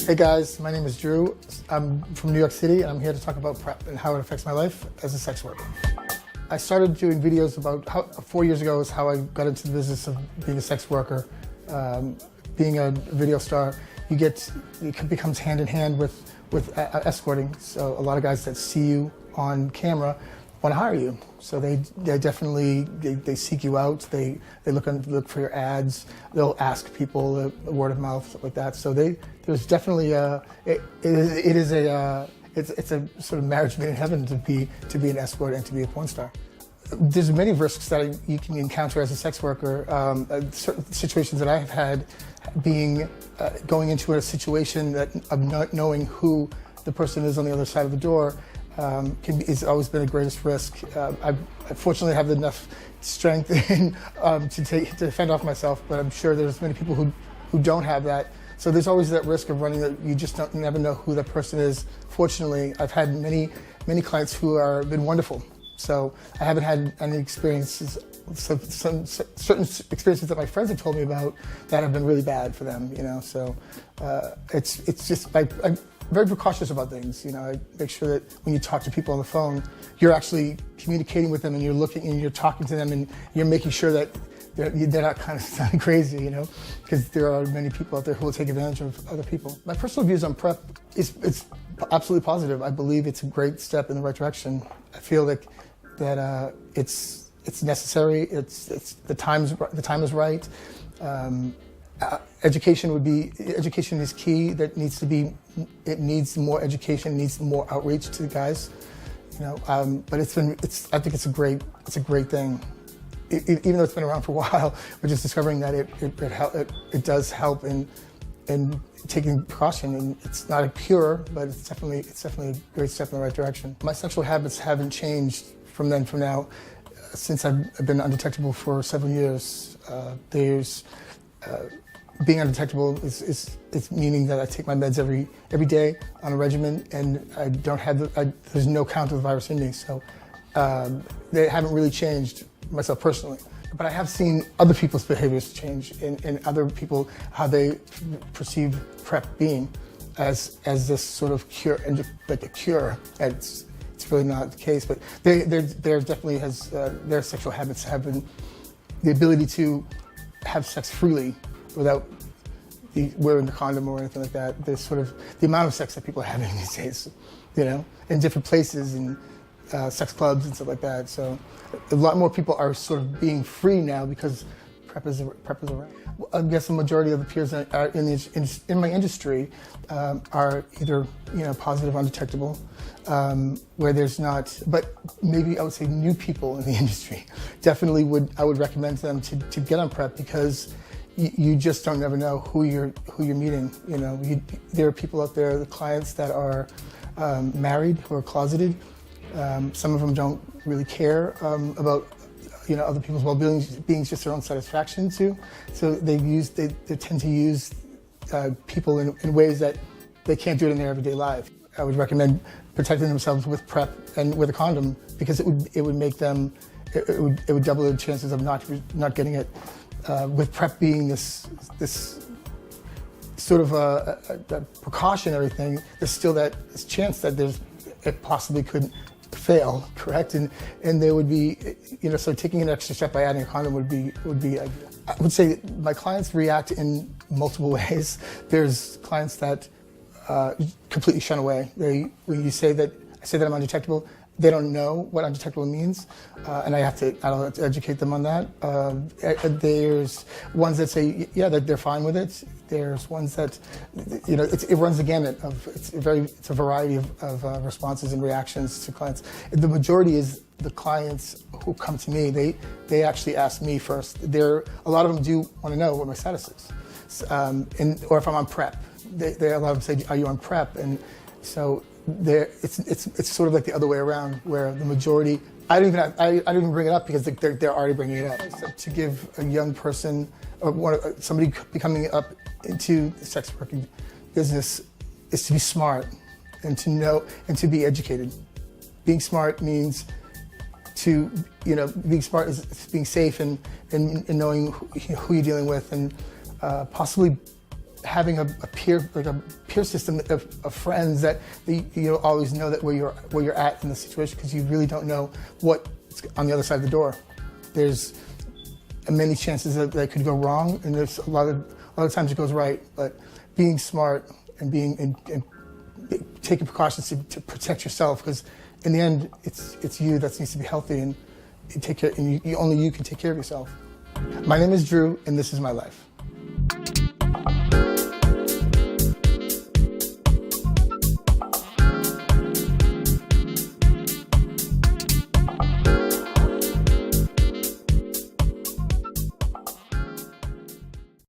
Hey guys, my name is Drew. I'm from New York City and I'm here to talk about PrEP and how it affects my life as a sex worker. I started doing videos about 4 years ago is how I got into the business of being a sex worker. Being a video star, it becomes hand in hand with escorting. So a lot of guys that see you on camera want to hire you. So they definitely seek you out. They look for your ads. They'll ask people, word of mouth, stuff like that. So there's definitely it's a sort of marriage made in heaven to be an escort and to be a porn star. There's many risks that you can encounter as a sex worker. Certain situations that I have had going into a situation of not knowing who the person is on the other side of the door has always been the greatest risk. I fortunately have enough strength to defend off myself, but I'm sure there's many people who don't have that. So there's always that risk of running that you just never know who that person is. Fortunately, I've had many clients who have been wonderful. So I haven't had any experiences, some certain experiences that my friends have told me about that have been really bad for them. So it's just I'm very precautious about things. I make sure that when you talk to people on the phone, you're actually communicating with them and you're looking and you're talking to them and you're making sure that they're not kind of sounding crazy, because there are many people out there who will take advantage of other people. My personal views on PrEP it's absolutely positive. I believe it's a great step in the right direction. I feel that it's necessary. The time is right. Education is key. It needs more education. It needs more outreach to the guys. But I think it's a great thing. Even though it's been around for a while, we're just discovering that it does help in taking precaution. And it's not a cure, but it's definitely a great step in the right direction. My sexual habits haven't changed from now, since I've been undetectable for 7 years. Being undetectable is meaning that I take my meds every day on a regimen, and I don't have there's no count of the virus in me. So they haven't really changed myself personally. But I have seen other people's behaviors change, and other people how they perceive PrEP being as this sort of cure, and like a cure. And it's really not the case. But there definitely their sexual habits have been the ability to have sex freely without wearing the condom or anything like that. There's sort of the amount of sex that people are having these days, in different places and sex clubs and stuff like that. So a lot more people are sort of being free now because PrEP is around. I guess the majority of the peers that are in my industry are either positive, undetectable, where there's not. But maybe I would say new people in the industry definitely I would recommend to them to get on PrEP, because you just don't never know who you're meeting. There are people out there, the clients that are married, who are closeted. Some of them don't really care about other people's well-being, being just their own satisfaction too. So they tend to use people in ways that they can't do it in their everyday life. I would recommend protecting themselves with PrEP and with a condom, because it would make them it would double the chances of not getting it. With PrEP being this sort of a precautionary thing, there's still this chance that it possibly could fail, correct? And there would be, so taking an extra step by adding a condom would be ideal. I would say my clients react in multiple ways. There's clients that completely shun away. When I say that I'm undetectable, they don't know what undetectable means, and I have to educate them on that. There's ones that say, yeah, that they're fine with it. There's ones that, it runs the gamut of, it's a variety of responses and reactions to clients. The majority is the clients who come to me, they actually ask me first. A lot of them do want to know what my status is, or if I'm on PrEP. A lot of them say, are you on PrEP? And so it's sort of like the other way around, where the majority, I don't even bring it up because they're already bringing it up. So to give a young person or somebody becoming up into the sex working business is to be smart and to know and to be educated. Being smart means being smart is being safe and knowing who you're dealing with, and possibly having a peer system of friends that you always know that where you're at in the situation, because you really don't know what's on the other side of the door. There's many chances that could go wrong, and there's a lot of times it goes right. But being smart and taking precautions to protect yourself, because in the end it's you that needs to be healthy, and only you can take care of yourself. My name is Drew, and this is my life.